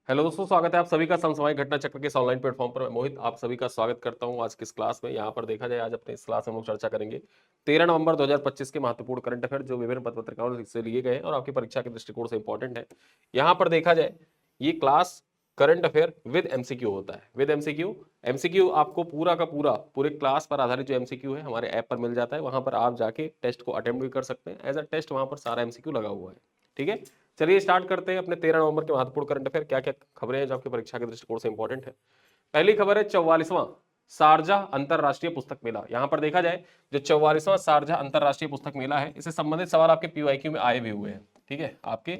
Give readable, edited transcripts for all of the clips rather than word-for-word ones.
Hello दोस्तों, स्वागत है आप सभी का समसामयिक घटना चक्र के इस ऑनलाइन प्लेटफॉर्म पर। मैं मोहित आप सभी का स्वागत करता हूं आज की इस क्लास में। यहां पर देखा जाए, आज अपने इस क्लास में हम लोग चर्चा करेंगे 13 नवंबर 2025 के महत्वपूर्ण करंट अफेयर जो विभिन्न पत्र पत्रिकाओं से लिए गए हैं और आपकी परीक्षा के दृष्टिकोण से इंपॉर्टेंट है। यहाँ पर देखा जाए, ये class current affair with MCQ होता है। विद एमसीक्यू, एमसीक्यू आपको पूरा का पूरा पूरे क्लास पर आधारित जो एमसीक्यू है हमारे ऐप पर मिल जाता है। वहां पर आप जाके टेस्ट को अटेम्प्ट भी कर सकते हैं। एज अ टेस्ट वहां पर सारा एमसीक्यू लगा हुआ है। ठीक है, चलिए स्टार्ट करते हैं अपने 13 नवंबर के महत्वपूर्ण करंट अफेयर। क्या क्या खबरें हैं जो आपकी परीक्षा के दृष्टिकोण से इंपॉर्टेंट है। पहली खबर है 44वां शारजा अंतरराष्ट्रीय पुस्तक मेला। यहां पर देखा जाए, जो 44वां शारजा अंतरराष्ट्रीय पुस्तक मेला है, इससे संबंधित सवाल आपके पीवाईक्यू में आए भी हुए हैं। ठीक है, आपके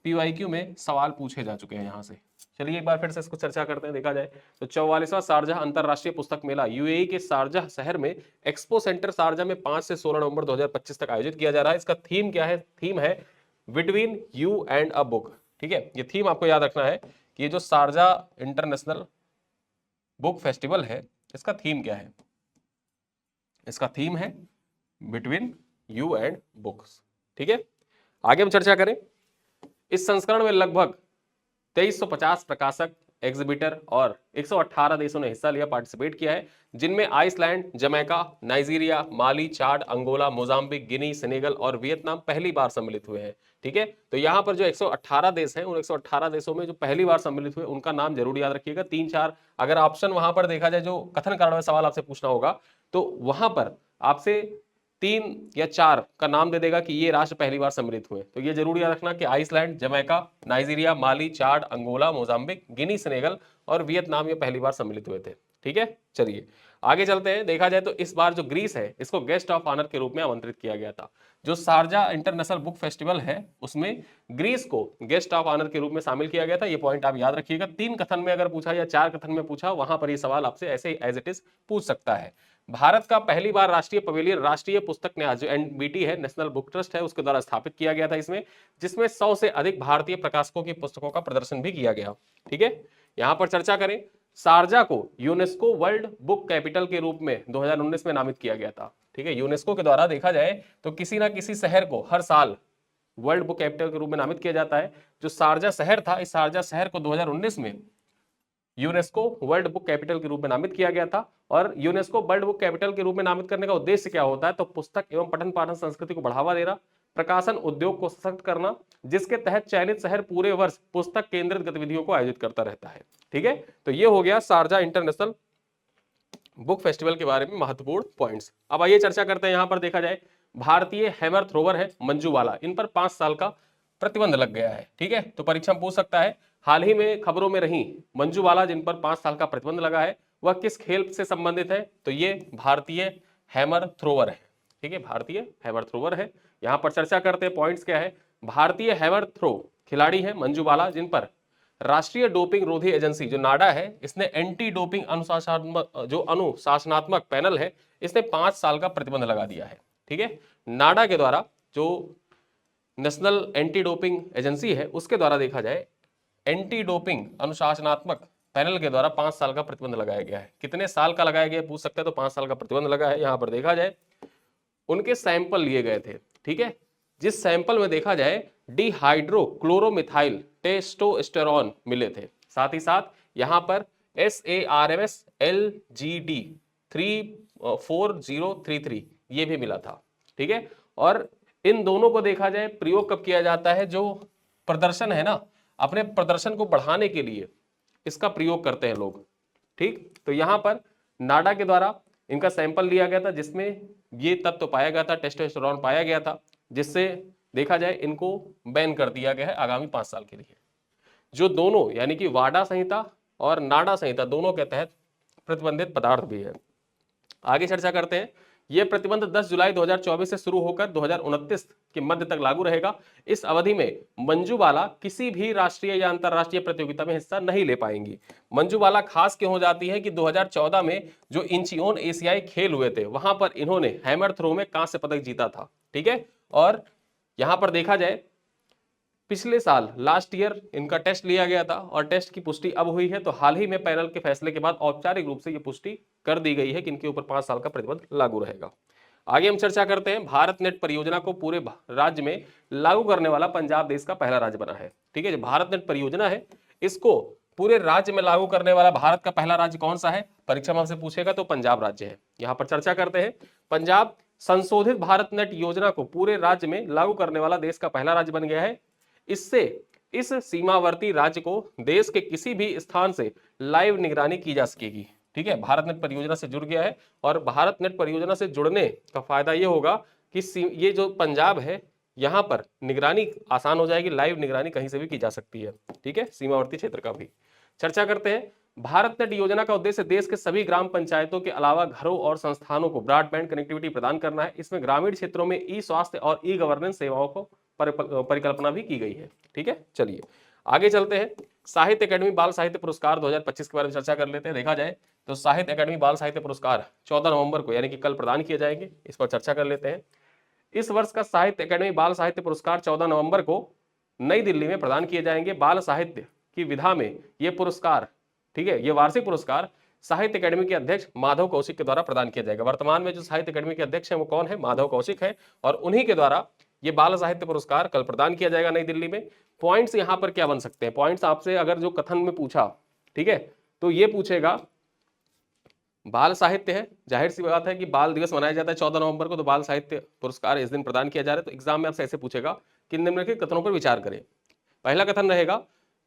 पीवाईक्यू में सवाल पूछे जा चुके हैं यहां से। चलिए एक बार फिर से इसको चर्चा करते हैं। देखा जाए तो 44वां शारजा अंतरराष्ट्रीय पुस्तक मेला यूएई के शारजा शहर में एक्सपो सेंटर शारजा में 5 से 16 नवंबर 2025 तक आयोजित किया जा रहा है। इसका थीम क्या है? थीम है between you and a book. ठीक है, ये थीम आपको याद रखना है कि ये जो शारजा इंटरनेशनल बुक फेस्टिवल है, इसका थीम क्या है? इसका थीम है बिटवीन यू एंड बुक्स। ठीक है, आगे हम चर्चा करें। इस संस्करण में लगभग 2350 प्रकाशक, एग्जिबिटर और 118 देशों ने हिस्सा लिया, पार्टिसिपेट किया है, जिनमें आइसलैंड, जमैका, नाइजीरिया, माली, चाड, अंगोला, मोजाम्बिक, गिनी, सेनेगल और वियतनाम पहली बार सम्मिलित हुए हैं। ठीक है, तो यहां पर जो 118 देश हैं, उन 118 देशों में जो पहली बार सम्मिलित हुए उनका नाम जरूर याद रखिएगा। 3-4 अगर ऑप्शन वहां पर देखा जाए, जो कथन कारण में सवाल आपसे पूछना होगा, तो वहां पर आपसे 3 या 4 का नाम दे देगा कि ये राष्ट्र पहली बार सम्मिलित हुए। तो ये जरूर याद रखना कि आइसलैंड, जमैका, नाइजीरिया, माली, चाड, अंगोला, मोजाम्बिक, गिनी, सेनेगल और वियतनाम ये पहली बार सम्मिलित हुए थे। ठीक है, चलिए आगे चलते हैं। देखा जाए तो इस बार जो ग्रीस है, इसको गेस्ट ऑफ ऑनर के रूप में आमंत्रित किया गया था। जो शारजा इंटरनेशनल बुक फेस्टिवल है, उसमें ग्रीस को गेस्ट ऑफ ऑनर के रूप में शामिल किया गया था। ये पॉइंट आप याद रखिएगा। 3 कथन में अगर पूछा या 4 कथन में पूछा, वहां पर ये सवाल आपसे ऐसे एज इट इज पूछ सकता है। भारत का पहली बार राष्ट्रीय पवेलियन राष्ट्रीय पुस्तक न्यास जो एनबीटी है, नेशनल बुक ट्रस्ट है, उसके द्वारा स्थापित किया गया था इसमें, जिसमें 100 से अधिक भारतीय प्रकाशकों की पुस्तकों का प्रदर्शन भी किया गया। ठीक है, यहां पर चर्चा करें। शारजा को यूनेस्को वर्ल्ड बुक कैपिटल के रूप में 2019 में नामित किया गया था। ठीक है, यूनेस्को के द्वारा देखा जाए तो किसी ना किसी शहर को हर साल वर्ल्ड बुक कैपिटल के रूप में नामित किया जाता है। जो शारजा शहर था, इस शारजा शहर को 2019 में यूनेस्को वर्ल्ड बुक कैपिटल के रूप में नामित किया गया था। और यूनेस्को वर्ल्ड बुक कैपिटल के रूप में नामित करने का उद्देश्य क्या होता है? तो पुस्तक एवं पठन पाठन संस्कृति को बढ़ावा देना, प्रकाशन उद्योग को सशक्त करना, जिसके तहत चयनित शहर पूरे वर्ष पुस्तक केंद्रित गतिविधियों को आयोजित करता रहता है। ठीक है, तो ये हो गया शारजा इंटरनेशनल बुक फेस्टिवल के बारे में महत्वपूर्ण पॉइंट्स। अब आइए चर्चा करते हैं। यहां पर देखा जाए, भारतीय हैमर थ्रोवर है मंजू वाला, इन पर 5 साल का प्रतिबंध लग गया है। ठीक है, तो परीक्षा में पूछ सकता है, हाल ही में खबरों में रही मंजू वाला जिन पर 5 साल का प्रतिबंध लगा है, वह किस खेल से संबंधित है? तो ये भारतीय हैमर थ्रोवर है। ठीक है, भारतीय हैमर थ्रोवर है। यहां पर चर्चा करते हैं, पॉइंट्स क्या है। भारतीय हैमर थ्रो खिलाड़ी है मंजू वाला, जिन पर राष्ट्रीय डोपिंग रोधी एजेंसी जो नाडा है, इसने एंटी डोपिंग अनुशासनात्मक पैनल है, इसने 5 साल का प्रतिबंध लगा दिया है। ठीक है, नाडा के द्वारा, जो नेशनल एंटी डोपिंग एजेंसी है, उसके द्वारा देखा जाए एंटी डोपिंग अनुशासनात्मक पैनल के द्वारा 5 साल का प्रतिबंध लगाया गया है। कितने साल का लगाया गया पूछ सकते हैं, तो 5 साल का प्रतिबंध लगा है। यहां पर देखा जाए, उनके सैंपल लिए गए थे। ठीक है, जिस सैंपल में देखा जाए डिहाइड्रोक्लोरोमिथाइल टेस्टोस्टेरॉन मिले थे। साथ ही साथ यहां पर SARMS LGD 34033 ये भी मिला था। ठीक है, और इन दोनों को देखा जाए प्रयोग कब किया जाता है? जो प्रदर्शन है ना, अपने प्रदर्शन को बढ़ाने के लिए इसका प्रयोग करते हैं लोग। ठीक, तो यहां पर नाडा के द्वारा इनका सैंपल लिया गया था, जिसमें ये तत्व पाया गया था, टेस्टोस्टेरोन पाया गया था, जिससे देखा जाए इनको बैन कर दिया गया है आगामी 5 साल के लिए। जो दोनों यानी कि वाडा संहिता और नाडा संहिता दोनों के तहत प्रतिबंधित पदार्थ भी है। आगे चर्चा करते हैं। यह प्रतिबंध 10 जुलाई 2024 से शुरू होकर 2029 के मध्य तक लागू रहेगा। इस अवधि में मंजू बाला किसी भी राष्ट्रीय या अंतरराष्ट्रीय प्रतियोगिता में हिस्सा नहीं ले पाएंगी। मंजू बाला खास क्यों हो जाती है कि 2014 में जो इंचियोन एशियाई खेल हुए थे, वहां पर इन्होंने हैमर थ्रो में कांस्य पदक जीता था। ठीक है, और यहां पर देखा जाए, पिछले साल लास्ट ईयर इनका टेस्ट लिया गया था और टेस्ट की पुष्टि अब हुई है। तो हाल ही में पैनल के फैसले के बाद औपचारिक रूप से यह पुष्टि कर दी गई है कि इनके ऊपर 5 साल का प्रतिबंध लागू रहेगा। आगे हम चर्चा करते हैं। भारत नेट परियोजना को पूरे राज्य में लागू करने वाला पंजाब देश का पहला राज्य बना है। ठीक है, जो भारत नेट परियोजना है, इसको पूरे राज्य में लागू करने वाला भारत का पहला राज्य कौन सा है? परीक्षा में आपसे पूछेगा तो पंजाब राज्य है। यहां पर चर्चा करते हैं। पंजाब संशोधित भारत नेट योजना को पूरे राज्य में लागू करने वाला देश का पहला राज्य बन गया है। इससे इस सीमावर्ती राज्य को देश के किसी भी स्थान से लाइव निगरानी की जा सकेगी। ठीक है, भारत नेट परियोजना से जुड़ गया है और भारत नेट परियोजना से जुड़ने का फायदा यह होगा कि ये जो पंजाब है यहां पर निगरानी आसान हो जाएगी, लाइव निगरानी कहीं से भी की जा सकती है। ठीक है, सीमावर्ती क्षेत्र का भी चर्चा करते हैं। भारत नेट योजना का उद्देश्य देश के सभी ग्राम पंचायतों के अलावा घरों और संस्थानों को ब्रॉडबैंड कनेक्टिविटी प्रदान करना है। इसमें ग्रामीण क्षेत्रों में ई स्वास्थ्य और ई गवर्नेंस सेवाओं को परिकल्पना भी की गई है। ठीक है, चलिए आगे चलते हैं। साहित्य अकादमी बाल साहित्य पुरस्कार 2025 के बारे में चर्चा कर लेते हैं। देखा जाए तो साहित्य अकादमी बाल साहित्य पुरस्कार 14 नवंबर को यानी कि कल प्रदान किए जाएंगे। इस पर चर्चा कर लेते हैं। इस वर्ष का साहित्य अकादमी बाल साहित्य पुरस्कार 14 नवंबर को नई दिल्ली में प्रदान किए जाएंगे। बाल साहित्य की विधा में ये पुरस्कार, ठीक है, ये वार्षिक पुरस्कार साहित्य अकादमी के अध्यक्ष माधव कौशिक के द्वारा प्रदान किया जाएगा। वर्तमान में जो साहित्य अकादमी के अध्यक्ष हैं वो कौन है? माधव कौशिक है और उन्हीं के द्वारा ये बाल साहित्य पुरस्कार कल प्रदान किया जाएगा नई दिल्ली में। पॉइंट्स यहां पर क्या बन सकते हैं? पॉइंट्स आपसे अगर जो कथन में पूछा, ठीक है, तो ये पूछेगा बाल साहित्य है, जाहिर सी बात है कि बाल दिवस मनाया जाता है 14 नवंबर को, तो बाल साहित्य पुरस्कार इस दिन प्रदान किया जा रहा है। तो एग्जाम में आपसे ऐसे पूछेगा कि निम्नलिखित कथनों पर विचार करें। पहला कथन रहेगा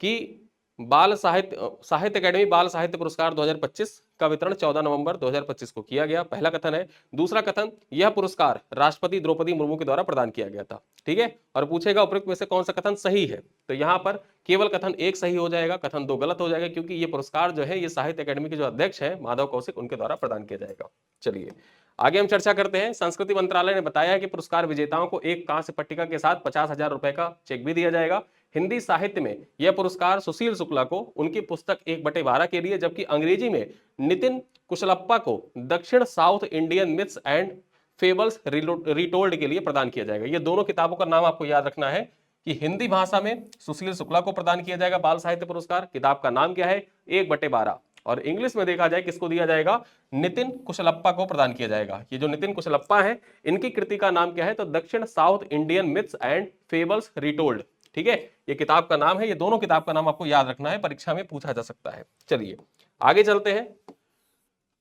कि बाल साहित्य अकादमी बाल साहित्य पुरस्कार 2025 का वितरण 14 नवंबर 2025 को किया गया। पहला कथन है। दूसरा कथन, यह पुरस्कार राष्ट्रपति द्रौपदी मुर्मू के द्वारा प्रदान किया गया था। ठीक है, और पूछेगा उपरोक्त में से कौन सा कथन सही है? तो यहां पर केवल कथन 1 सही हो जाएगा, कथन 2 गलत हो जाएगा, क्योंकि ये पुरस्कार जो है ये साहित्य अकादमी के जो अध्यक्ष है माधव कौशिक उनके द्वारा प्रदान किया जाएगा। चलिए आगे हम चर्चा करते हैं। संस्कृति मंत्रालय ने बताया है कि पुरस्कार विजेताओं को एक कांस्य पट्टिका के साथ 50,000 रुपए का चेक भी दिया जाएगा। हिंदी साहित्य में यह पुरस्कार सुशील शुक्ला को उनकी पुस्तक 1/12 के लिए, जबकि अंग्रेजी में नितिन कुशलप्पा को दक्षिण south Indian myths and fables retold के लिए प्रदान किया जाएगा। ये दोनों किताबों का नाम आपको याद रखना है कि हिंदी भाषा में सुशील शुक्ला को प्रदान किया जाएगा बाल साहित्य पुरस्कार, किताब का नाम क्या है? 1/12, और इंग्लिश में देखा जाए किसको दिया जाएगा? नितिन कुशलप्पा को प्रदान किया जाएगा। ये जो नितिन कुशलप्पा है इनकी कृति का नाम क्या है? तो दक्षिण south Indian myths and fables retold. ठीक है, ये किताब का नाम है। ये दोनों किताब का नाम आपको याद रखना है, परीक्षा में पूछा जा सकता है। चलिए आगे चलते हैं।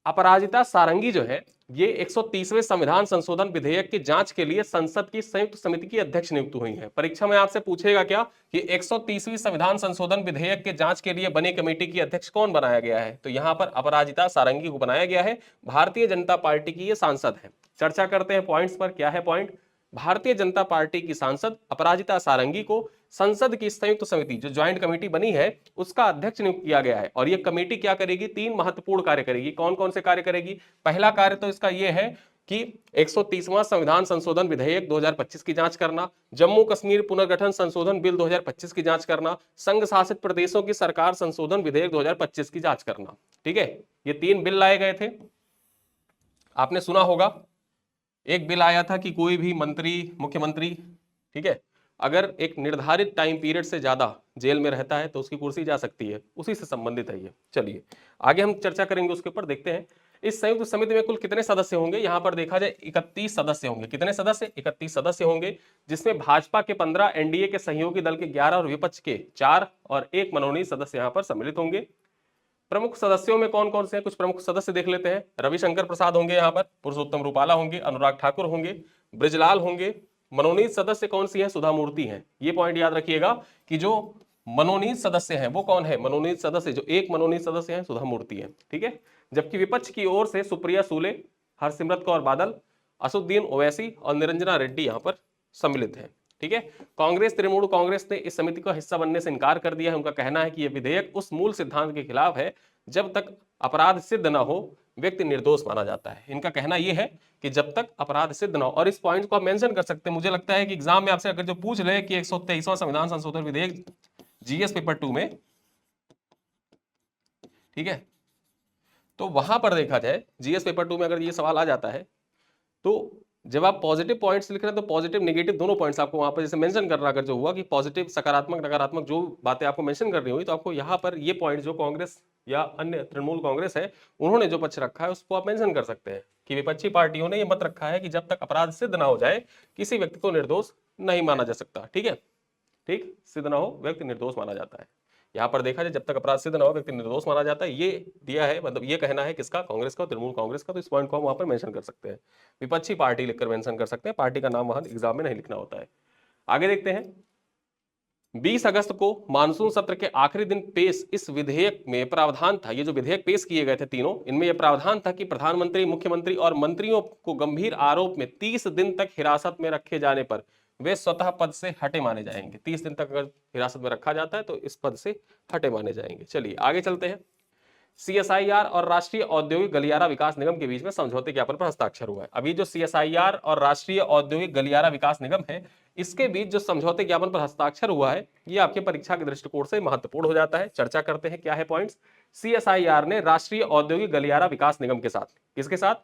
अपराजिता सारंगी जो है ये 130वें संविधान संशोधन विधेयक की जांच के लिए संसद की संयुक्त समिति की अध्यक्ष नियुक्त हुई हैं। परीक्षा में आपसे पूछेगा क्या कि 130वीं संविधान संशोधन विधेयक के जांच के लिए बनी कमेटी की अध्यक्ष कौन बनाया गया है? तो यहां पर अपराजिता सारंगी को बनाया गया है। भारतीय जनता पार्टी की ये सांसद है। चर्चा करते हैं पॉइंट्स पर। क्या है पॉइंट? भारतीय जनता पार्टी की सांसद अपराजिता सारंगी को संसद की संयुक्त समिति जो ज्वाइंट कमेटी बनी है उसका अध्यक्ष नियुक्त किया गया है। और यह कमेटी क्या करेगी? 3 महत्वपूर्ण कार्य करेगी। कौन कौन से कार्य करेगी? पहला कार्य तो इसका यह है कि 130वां संविधान संशोधन विधेयक 2025 की जांच करना, जम्मू कश्मीर पुनर्गठन संशोधन बिल 2025 की जांच करना, संघ शासित प्रदेशों की सरकार संशोधन विधेयक 2025 की जांच करना। ठीक है, ये 3 बिल लाए गए थे। आपने सुना होगा एक बिल आया था कि कोई भी मंत्री, मुख्यमंत्री, ठीक है, अगर एक निर्धारित टाइम पीरियड से ज्यादा जेल में रहता है तो उसकी कुर्सी जा सकती है, उसी से संबंधित है ये। चलिए आगे हम चर्चा करेंगे उसके ऊपर। देखते हैं इस संयुक्त समिति में कुल कितने सदस्य होंगे। यहां पर देखा जाए 31 सदस्य होंगे। कितने सदस्य? 31 सदस्य होंगे, जिसमें भाजपा के 15, एनडीए के सहयोगी दल के 11 और विपक्ष के 4 और 1 मनोनीत सदस्य यहां पर सम्मिलित होंगे। प्रमुख सदस्यों में कौन कौन से हैं? कुछ प्रमुख सदस्य देख लेते हैं। रविशंकर प्रसाद होंगे, यहाँ पर पुरुषोत्तम रूपाला होंगे, अनुराग ठाकुर होंगे, ब्रिजलाल होंगे। मनोनीत सदस्य कौन सी है? सुधा मूर्ति हैं। ये पॉइंट याद रखिएगा कि जो मनोनीत सदस्य हैं वो कौन है? मनोनीत सदस्य जो एक मनोनीत सदस्य हैं सुधा मूर्ति है। ठीक है, जबकि विपक्ष की ओर से सुप्रिया सूले, हरसिमरत कौर बादल, असुद्दीन ओवैसी और निरंजना रेड्डी यहाँ पर सम्मिलित है। ठीक है, कांग्रेस, तृणमूल कांग्रेस ने इस समिति का हिस्सा बनने से इनकार कर दिया है। उनका कहना है कि यह विधेयक उस मूल सिद्धांत के खिलाफ है जब तक अपराध सिद्ध न हो व्यक्ति निर्दोष माना जाता है। इनका कहना यह है कि जब तक अपराध सिद्ध न हो, और इस पॉइंट को आप मेंशन कर सकते हैं। मुझे लगता है कि एग्जाम में आपसे अगर जो पूछ ले कि 123वां संविधान संशोधन विधेयक जीएस पेपर 2 में, ठीक है, तो वहां पर देखा जाए जीएस पेपर 2 में अगर ये सवाल आ जाता है तो जब आप पॉजिटिव पॉइंट्स लिख रहे हैं तो पॉजिटिव नेगेटिव दोनों पॉइंट्स आपको वहां पर जैसे मेंशन करना, अगर जो हुआ कि पॉजिटिव सकारात्मक नकारात्मक जो बातें आपको मेंशन करनी हुई, तो आपको यहाँ पर ये पॉइंट जो कांग्रेस या अन्य तृणमूल कांग्रेस है उन्होंने जो पक्ष रखा है उसको आप मेंशन कर सकते हैं कि विपक्षी पार्टियों ने ये मत रखा है कि जब तक अपराध सिद्ध ना हो जाए किसी व्यक्ति को निर्दोष नहीं माना जा सकता। ठीक है, ठीक, सिद्ध ना हो व्यक्ति निर्दोष माना जाता है। यहाँ पर देखा जाए जब तक अपराध सिद्ध न हो व्यक्ति निर्दोष माना जाता है, ये दिया है, मतलब ये कहना है किसका, कांग्रेस का, तृणमूल कांग्रेस का। तो इस पॉइंट को हम वहां पर मेंशन कर सकते हैं, विपक्षी पार्टी लिखकर मेंशन कर सकते हैं, पार्टी का नाम वहां एग्जाम में नहीं लिखना होता है। आगे देखते हैं, 20 अगस्त को मानसून सत्र के आखिरी दिन पेश इस विधेयक में प्रावधान था, ये जो विधेयक पेश किए गए थे तीनों, इनमें यह प्रावधान था कि प्रधानमंत्री, मुख्यमंत्री और मंत्रियों को गंभीर आरोप में 30 दिन तक हिरासत में रखे जाने पर वे स्वतः पद से हटे माने जाएंगे। 30 दिन तक अगर हिरासत में रखा जाता है तो इस पद से हटे माने जाएंगे। चलिए आगे चलते हैं। CSIR और राष्ट्रीय औद्योगिक गलियारा विकास निगम के बीच में समझौते ज्ञापन पर हस्ताक्षर हुआ है। अभी जो CSIR और राष्ट्रीय औद्योगिक गलियारा विकास निगम है, इसके बीच जो समझौते ज्ञापन पर हस्ताक्षर हुआ है, ये आपके परीक्षा के दृष्टिकोण से महत्वपूर्ण हो जाता है। चर्चा करते हैं क्या है पॉइंट्स। CSIR ने राष्ट्रीय औद्योगिक गलियारा विकास निगम के साथ, किसके साथ,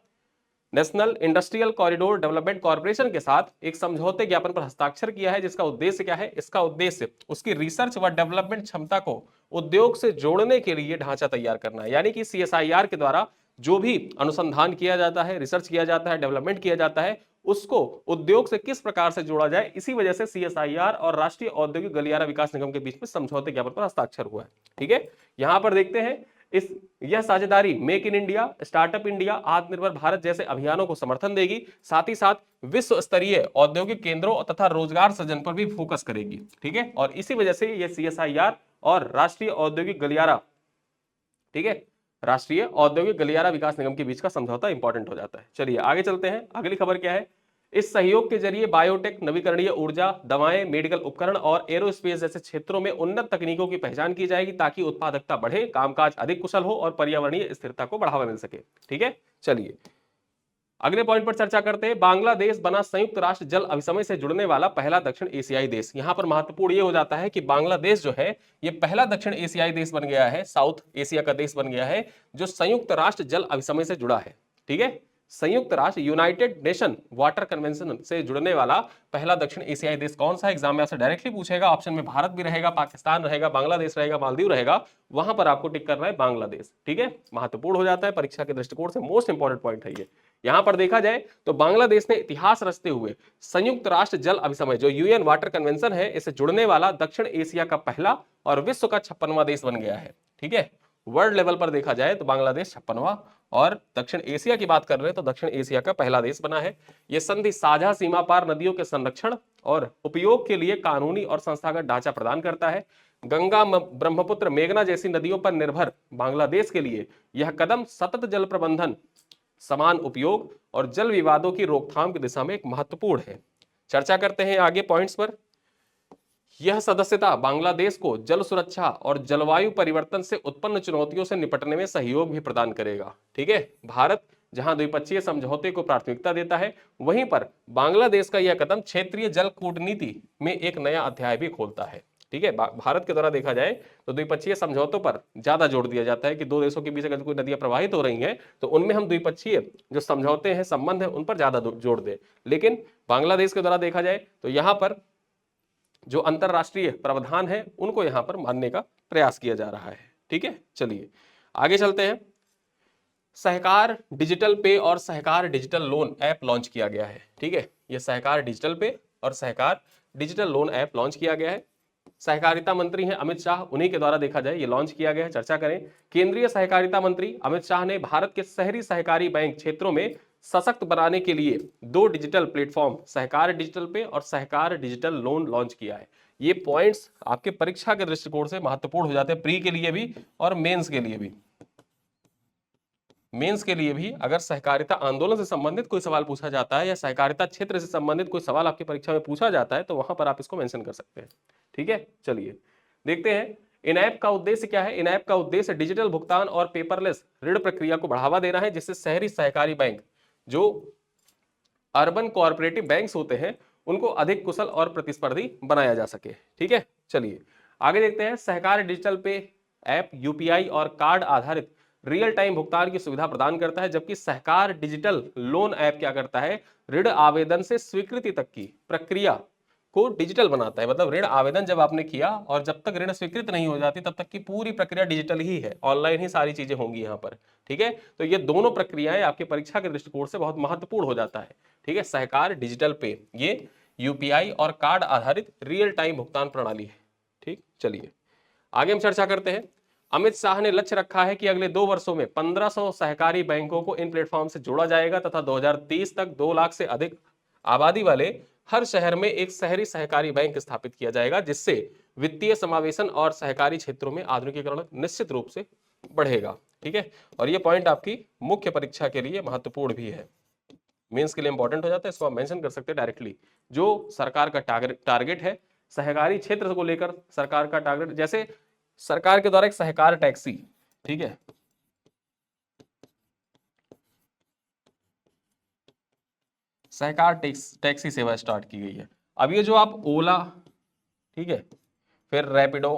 national industrial corridor development corporation के साथ एक समझौते ज्ञापन पर हस्ताक्षर किया है, जिसका उद्देश्य क्या है, इसका उद्देश्य उसकी रिसर्च व डेवलपमेंट क्षमता को उद्योग से जोड़ने के लिए ढांचा तैयार करना है। यानी कि CSIR के द्वारा जो भी अनुसंधान किया जाता है, रिसर्च किया जाता है, डेवलपमेंट किया जाता है, उसको उद्योग से किस प्रकार से जोड़ा जाए, इसी वजह से CSIR और राष्ट्रीय औद्योगिक गलियारा विकास निगम के बीच में समझौते ज्ञापन पर हस्ताक्षर हुआ है। ठीक है, यहां पर देखते हैं यह साझेदारी make in India, startup India, आत्मनिर्भर भारत जैसे अभियानों को समर्थन देगी, साथ ही साथ विश्व स्तरीय औद्योगिक केंद्रों तथा रोजगार सृजन पर भी फोकस करेगी। ठीक है, और इसी वजह से यह CSIR और राष्ट्रीय औद्योगिक गलियारा, ठीक है, राष्ट्रीय औद्योगिक गलियारा विकास निगम के बीच का समझौता इंपॉर्टेंट हो जाता है। चलिए आगे चलते हैं, अगली खबर क्या है। इस सहयोग के जरिए बायोटेक, नवीकरणीय ऊर्जा, दवाएं, मेडिकल उपकरण और एरोस्पेस जैसे क्षेत्रों में उन्नत तकनीकों की पहचान की जाएगी, ताकि उत्पादकता बढ़े, कामकाज अधिक कुशल हो और पर्यावरणीय स्थिरता को बढ़ावा मिल सके। ठीक है, चलिए अगले पॉइंट पर चर्चा करते हैं। बांग्लादेश बना संयुक्त राष्ट्र जल अभिसमय से जुड़ने वाला पहला दक्षिण एशियाई देश। यहां पर महत्वपूर्ण यह हो जाता है कि बांग्लादेश जो है ये पहला दक्षिण एशियाई देश बन गया है, साउथ एशिया का देश बन गया है, जो संयुक्त राष्ट्र जल अभिसमय से जुड़ा है। ठीक है, संयुक्त राष्ट्र यूनाइटेड नेशन वाटर कन्वेंशन से जुड़ने वाला पहला दक्षिण एशियाई देश कौन सा है, एग्जाम में आपसे डायरेक्टली पूछेगा। ऑप्शन में भारत भी रहेगा, पाकिस्तान रहेगा, बांग्लादेश रहेगा, मालदीव रहेगा, वहां पर आपको टिक करना है बांग्लादेश। ठीक है, महत्वपूर्ण हो जाता है परीक्षा के दृष्टिकोण से, मोस्ट इंपॉर्टेंट पॉइंट है ये। यहां पर देखा जाए तो बांग्लादेश ने इतिहास रचते हुए संयुक्त राष्ट्र जल अभिसमय जो UN वाटर कन्वेंशन है, इसे जुड़ने वाला दक्षिण एशिया का पहला और विश्व का 56वां देश बन गया है। ठीक है, वर्ल्ड लेवल पर देखा जाए तो बांग्लादेश 56वां, और दक्षिण एशिया की बात कर रहे हैं तो दक्षिण एशिया का पहला देश बना है। यह संधि साझा सीमा पार नदियों के संरक्षण और उपयोग के लिए कानूनी और संस्थागत ढांचा प्रदान करता है। गंगा, ब्रह्मपुत्र, मेघना जैसी नदियों पर निर्भर बांग्लादेश के लिए यह कदम सतत जल प्रबंधन, समान उपयोग और जल विवादों की रोकथाम की दिशा में एक महत्वपूर्ण है। चर्चा करते हैं आगे पॉइंट्स पर। यह सदस्यता बांग्लादेश को जल सुरक्षा और जलवायु परिवर्तन से उत्पन्न चुनौतियों से निपटने में सहयोग भी प्रदान करेगा। ठीक है, भारत जहां द्विपक्षीय समझौते को प्राथमिकता देता है, वहीं पर बांग्लादेश का यह कदम क्षेत्रीय जल कूटनीति में एक नया अध्याय भी खोलता है। ठीक है, भारत के द्वारा देखा जाए तो द्विपक्षीय समझौतों पर ज्यादा जोर दिया जाता है कि दो देशों के बीच अगर कोई नदियां प्रवाहित हो रही हैं तो उनमें हम द्विपक्षीय जो समझौते हैं, संबंध है, उन पर ज्यादा जोर दें। लेकिन बांग्लादेश के द्वारा देखा जाए तो यहां पर जो अंतरराष्ट्रीय प्रावधान है उनको यहां पर मानने का प्रयास किया जा रहा है। ठीक है, चलिए आगे चलते हैं। सहकार डिजिटल पे और सहकार डिजिटल लोन ऐप लॉन्च किया गया है। ठीक है, यह सहकार डिजिटल पे और सहकार डिजिटल लोन ऐप लॉन्च किया गया है। सहकारिता मंत्री हैं अमित शाह, उन्हीं के द्वारा देखा जाए ये लॉन्च किया गया है। चर्चा करें, केंद्रीय सहकारिता मंत्री अमित शाह ने भारत के शहरी सहकारी बैंक क्षेत्रों में सशक्त बनाने के लिए 2 डिजिटल प्लेटफॉर्म सहकार डिजिटल पे और सहकार डिजिटल लोन लॉन्च किया है। ये पॉइंट्स आपके परीक्षा के दृष्टिकोण से महत्वपूर्ण हो जाते हैं, प्री के लिए भी और मेंस के लिए भी। मेंस के लिए भी अगर सहकारिता आंदोलन से संबंधित कोई सवाल पूछा जाता है या सहकारिता क्षेत्र से संबंधित कोई सवाल आपकी परीक्षा में पूछा जाता है तो वहां पर आप इसको मेंशन कर सकते हैं। ठीक है, चलिए देखते हैं इन ऐप का उद्देश्य क्या है। इन ऐप का उद्देश्य डिजिटल भुगतान और पेपरलेस ऋण प्रक्रिया को बढ़ावा देना है, जिससे शहरी सहकारी बैंक जो अर्बन कोऑपरेटिव बैंक्स होते हैं उनको अधिक कुशल और प्रतिस्पर्धी बनाया जा सके। ठीक है, चलिए आगे देखते हैं। सहकार डिजिटल पे ऐप UPI और कार्ड आधारित रियल टाइम भुगतान की सुविधा प्रदान करता है, जबकि सहकार डिजिटल लोन ऐप क्या करता है, ऋण आवेदन से स्वीकृति तक की प्रक्रिया को डिजिटल बनाता है। मतलब ऋण आवेदन जब आपने किया और जब तक ऋण स्वीकृत नहीं हो जाती तब तक की पूरी प्रक्रिया डिजिटल ही है, ऑनलाइन ही सारी चीजें होंगी यहाँ पर। ठीक है, तो ये दोनों प्रक्रियाएं आपके परीक्षा के दृष्टिकोण से बहुत महत्वपूर्ण हो जाता है। ठीक है, सहकार डिजिटल पे ये UPI और कार्ड आधारित रियल टाइम भुगतान प्रणाली है। ठीक, चलिए आगे हम चर्चा करते हैं। अमित शाह ने लक्ष्य रखा है कि अगले 2 वर्षों में 1500 सहकारी बैंकों को इन प्लेटफॉर्म से जोड़ा जाएगा तथा 2030 तक 2 लाख से अधिक आबादी वाले हर शहर में एक शहरी सहकारी बैंक स्थापित किया जाएगा, जिससे वित्तीय समावेशन और सहकारी क्षेत्रों में आधुनिकीकरण निश्चित रूप से बढ़ेगा। ठीक है, और ये पॉइंट आपकी मुख्य परीक्षा के लिए महत्वपूर्ण भी है, मेंस के लिए इंपॉर्टेंट हो जाता है, इसको आप मेंशन कर सकते हैं डायरेक्टली। जो सरकार का टारगेट है सहकारी क्षेत्र को लेकर, सरकार का टारगेट, जैसे सरकार के द्वारा एक सहकार टैक्सी, ठीक है, सहकार टैक्सी सेवा स्टार्ट की गई है। अब ये जो आप ओला, ठीक है, फिर रैपिडो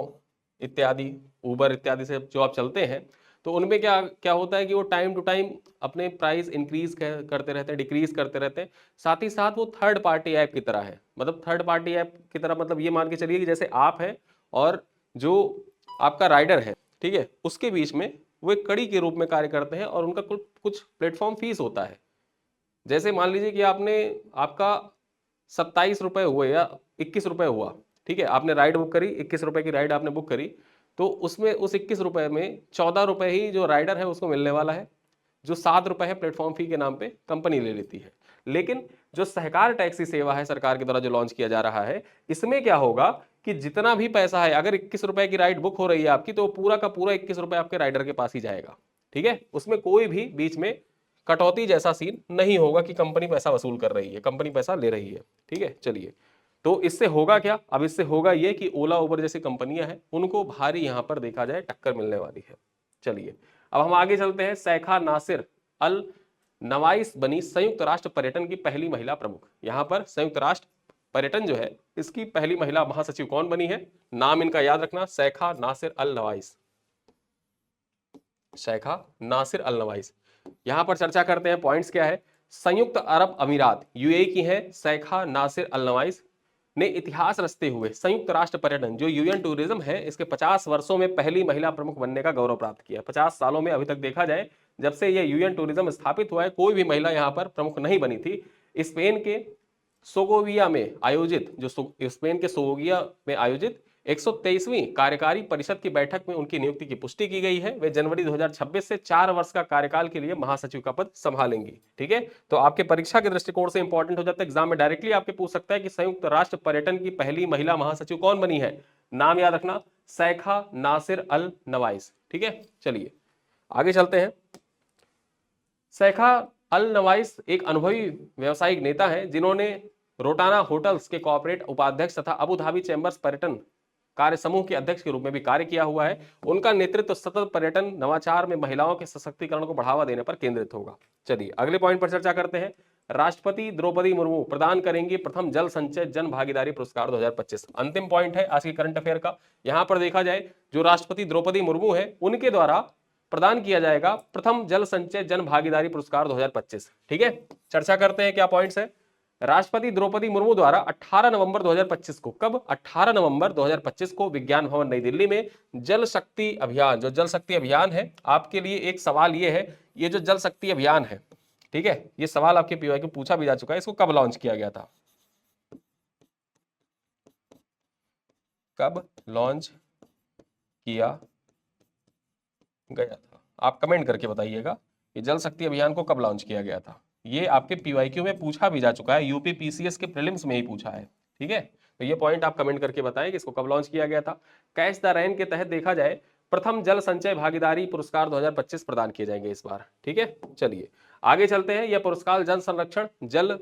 इत्यादि, उबर इत्यादि से जो आप चलते हैं, तो उनमें क्या क्या होता है कि वो टाइम टू टाइम अपने प्राइस इंक्रीज करते रहते हैं, डिक्रीज करते रहते हैं। साथ ही साथ वो थर्ड पार्टी ऐप की तरह है, मतलब थर्ड पार्टी ऐप की तरह, मतलब ये मान के चलिए कि जैसे आप है और जो आपका राइडर है, ठीक है, उसके बीच में वो एक कड़ी के रूप में कार्य करते हैं और उनका कुछ प्लेटफॉर्म फीस होता है। जैसे मान लीजिए कि आपका 27 रुपए हुए या 21 रुपए हुआ, ठीक है, आपने राइड बुक करी, 21 रुपए की राइड आपने बुक करी, तो उसमें उस 21 रुपए में 14 रुपए ही जो राइडर है उसको मिलने वाला है, जो 7 रुपए है प्लेटफॉर्म फी के नाम पे कंपनी ले लेती है। लेकिन जो सहकार टैक्सी सेवा है सरकार के द्वारा जो लॉन्च किया जा रहा है, इसमें क्या होगा कि जितना भी पैसा है, अगर 21 रुपए की राइड बुक हो रही है आपकी, तो पूरा का पूरा 21 रुपए आपके राइडर के पास ही जाएगा। ठीक है, उसमें कोई भी बीच में कटौती जैसा सीन नहीं होगा कि कंपनी पैसा वसूल कर रही है, कंपनी पैसा ले रही है। ठीक है, चलिए, तो इससे होगा क्या, अब इससे होगा ये कि ओला उबर जैसी कंपनियां हैं उनको भारी यहां पर देखा जाए टक्कर मिलने वाली है। चलिए, अब हम आगे चलते हैं। सैखा नासिर अल नवाइस बनी संयुक्त राष्ट्र पर्यटन की पहली महिला प्रमुख। यहां पर संयुक्त राष्ट्र पर्यटन जो है इसकी पहली महिला महासचिव कौन बनी है, नाम इनका याद रखना, सैखा नासिर अल नवाइस, सैखा नासिर अल नवाइस। यहां पर चर्चा करते हैं, पॉइंट्स क्या है। संयुक्त अरब अमीरात यूएई की है सैखा नासिर अल नवाइस ने इतिहास रचते हुए संयुक्त राष्ट्र पर्यटन जो यूएन टूरिज्म है इसके 50 वर्षों में पहली महिला प्रमुख बनने का गौरव प्राप्त किया। 50 सालों में अभी तक देखा जाए जब से यह यूएन टूरिज्म स्थापित हुआ है, कोई भी महिला यहां पर प्रमुख नहीं बनी थी। स्पेन के सोगोविया में आयोजित, जो स्पेन के सोगोविया में आयोजित 123वीं कार्यकारी परिषद की बैठक में उनकी नियुक्ति की पुष्टि की गई है। वे जनवरी 2026 से 4 वर्ष का कार्यकाल के लिए महासचिव का पद संभालेंगी। ठीक है, तो आपके परीक्षा के दृष्टिकोण से इंपॉर्टेंट हो जाता है, एग्जाम में डायरेक्टली आपके पूछ सकता है कि संयुक्त राष्ट्र पर्यटन की पहली महिला महासचिव कौन बनी है, नाम याद रखना, सैखा नासिर अल नवाइस। ठीक है, चलिए आगे चलते हैं। सैखा अल नवाइस एक अनुभवी व्यवसायिक नेता है जिन्होंने रोटाना होटल्स के कॉर्पोरेट उपाध्यक्ष तथा अबू धाबी चैंबर्स पर्यटन कार्य समूह के अध्यक्ष के रूप में भी कार्य किया हुआ है। उनका नेतृत्व सतत पर्यटन नवाचार में महिलाओं के सशक्तिकरण को बढ़ावा देने पर केंद्रित होगा। चलिए अगले पॉइंट पर चर्चा करते हैं। राष्ट्रपति द्रौपदी मुर्मू प्रदान करेंगी प्रथम जल संचय जन भागीदारी पुरस्कार 2025। अंतिम पॉइंट है आज की करंट अफेयर का। यहां पर देखा जाए जो राष्ट्रपति द्रौपदी मुर्मू है उनके द्वारा प्रदान किया जाएगा प्रथम जल संचय जन भागीदारी पुरस्कार 2025। ठीक है, चर्चा करते हैं क्या पॉइंट्स है। राष्ट्रपति द्रौपदी मुर्मू द्वारा 18 नवंबर 2025 को, कब, 18 नवंबर 2025 को विज्ञान भवन नई दिल्ली में जल शक्ति अभियान, जो जल शक्ति अभियान है, आपके लिए एक सवाल ये है, ये जो जल शक्ति अभियान है, ठीक है, ये सवाल आपके पीवाई को पूछा भी जा चुका है, इसको कब लॉन्च किया गया था, कब लॉन्च किया गया था, आप कमेंट करके बताइएगा कि जल शक्ति अभियान को कब लॉन्च किया गया था। ये आपके पीवाईक्यू में पूछा भी जा चुका है, यूपी पीसीएस के प्रीलिम्स में ही पूछा है। ठीक है, तो ये पॉइंट आप कमेंट करके बताएं कि इसको कब लॉन्च किया गया था। कैच द रेन के तहत देखा जाए प्रथम जल संचय भागीदारी पुरस्कार 2025 प्रदान किए जाएंगे इस बार। ठीक है, चलिए आगे चलते हैं। यह पुरस्कार जल संरक्षण, जल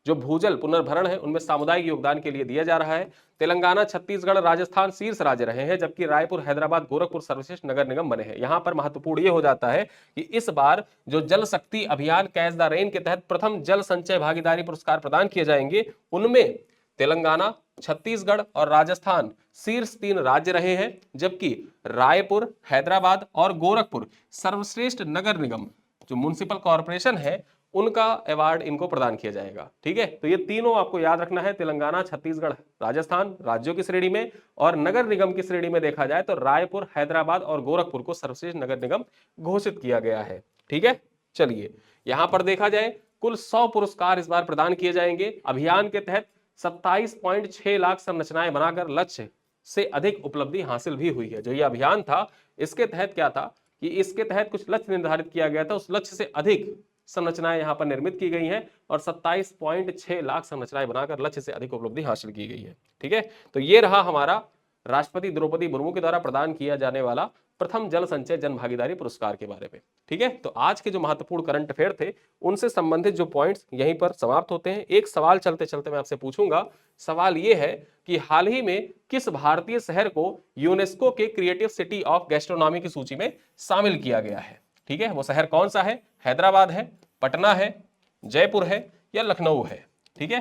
जो भूजल पुनर्भरण है उनमें सामुदायिक योगदान के लिए दिया जा रहा है। तेलंगाना, छत्तीसगढ़, राजस्थान शीर्ष राज्य रहे हैं, जबकि रायपुर, हैदराबाद, गोरखपुर सर्वश्रेष्ठ नगर निगम बने हैं। यहां पर महत्वपूर्ण यह हो जाता है कि इस बार जो जल शक्ति अभियान कैच द रेन के तहत प्रथम जल संचय भागीदारी पुरस्कार प्रदान किए जाएंगे, उनमें तेलंगाना, छत्तीसगढ़ और राजस्थान शीर्ष 3 राज्य रहे हैं, जबकि रायपुर, हैदराबाद और गोरखपुर सर्वश्रेष्ठ नगर निगम जो म्युनिसिपल कॉर्पोरेशन है उनका अवार्ड इनको प्रदान किया जाएगा। ठीक है, तो ये तीनों आपको याद रखना है, तेलंगाना, छत्तीसगढ़, राजस्थान राज्यों की श्रेणी में, और नगर निगम की श्रेणी में देखा जाए तो रायपुर, हैदराबाद और गोरखपुर को सर्वश्रेष्ठ नगर निगम घोषित किया गया है। ठीक है, चलिए यहां पर देखा जाए कुल 100 पुरस्कार इस बार प्रदान किए जाएंगे। अभियान के तहत 27.6 लाख संरचनाएं बनाकर लक्ष्य से अधिक उपलब्धि हासिल भी हुई है। जो ये अभियान था, इसके तहत क्या था कि इसके तहत कुछ लक्ष्य निर्धारित किया गया था, उस लक्ष्य से अधिक संरचनाएं यहां पर निर्मित की गई हैं और 27.6 लाख संरचनाएं बनाकर लक्ष्य से अधिक उपलब्धि हासिल की गई है। ठीक है, तो ये रहा हमारा राष्ट्रपति द्रौपदी मुर्मू के द्वारा प्रदान किया जाने वाला प्रथम जल संचय जन भागीदारी पुरस्कार के बारे में। ठीक है, तो आज के जो महत्वपूर्ण करंट अफेयर थे उनसे संबंधित जो पॉइंट्स यहीं पर समाप्त होते हैं। एक सवाल चलते चलते मैं आपसे पूछूंगा, सवाल ये है कि हाल ही में किस भारतीय शहर को यूनेस्को के क्रिएटिव सिटी ऑफ गैस्ट्रोनॉमी की सूची में शामिल किया गया है? ठीक है, वो शहर कौन सा है? हैदराबाद है, पटना है, जयपुर है या लखनऊ है? ठीक है,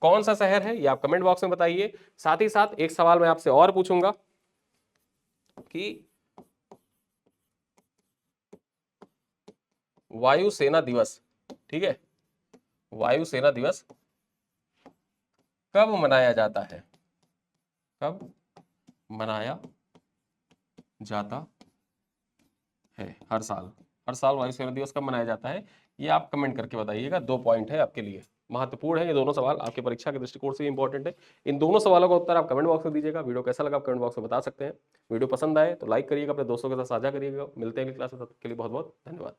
कौन सा शहर है ये आप कमेंट बॉक्स में बताइए। साथ ही साथ एक सवाल मैं आपसे और पूछूंगा कि वायुसेना दिवस, ठीक है, वायुसेना दिवस कब मनाया जाता है? कब मनाया जाता है? हर साल वायुसेना दिवस कब मनाया जाता है? ये आप कमेंट करके बताइएगा। 2 पॉइंट है आपके लिए, महत्वपूर्ण है ये दोनों सवाल, आपके परीक्षा के दृष्टिकोण से भी इंपॉर्टेंट है। इन दोनों सवालों का उत्तर आप कमेंट बॉक्स में दीजिएगा। वीडियो कैसा लगा आप कमेंट बॉक्स में बता सकते हैं। वीडियो पसंद आए तो लाइक करिएगा, अपने दोस्तों के साथ साझा करिएगा। मिलते हैं अगली क्लास में, तब तक के लिए बहुत बहुत धन्यवाद।